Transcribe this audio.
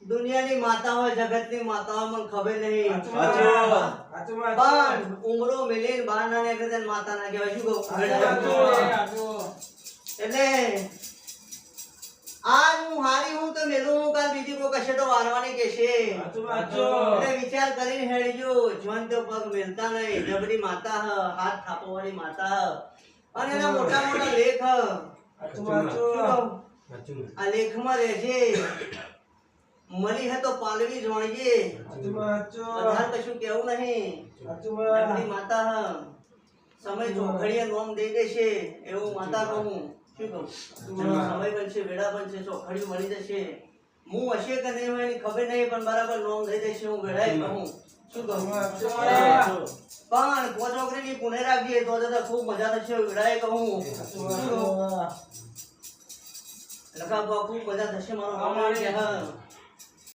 દુનિયાની માતાઓ જગતની માતાઓ મને ખબર નહીં પણ ઉમરો મિલીન બાર ના નીકળે માતા ના કહેવાય શું કહું એટલે આજ હું હારી હું તો મેલું હું કાલ બીજી કોઈ કશે તો વારવાની કહેશે એટલે વિચાર કરીને હેડજો જોન તો પગ મેલતા નહીં જબરી માતા હ હાથ થાપવાળી માતા અને એના મોટા મોટા લેખ આ લેખમાં રહેશે મળી હે તો પાલવી જોણીએ વધારે કશું કેવું નહીં જબરી માતા હ સમય ચોઘડીએ નોમ દઈ દેશે એવું માતા કહું શું કહું સમય બનશે વેળા બનશે ચોઘડી મળી જશે હું હશે કે નહીં હોય એની ખબર નહીં પણ બરાબર નોમ દઈ દેશે હું વેળાએ કહું શું કહું પણ પોચોકરીની પુણે રાખીએ તો ખૂબ મજા થશે વેળાએ કહું શું કહું લખા ખૂબ મજા થશે મારો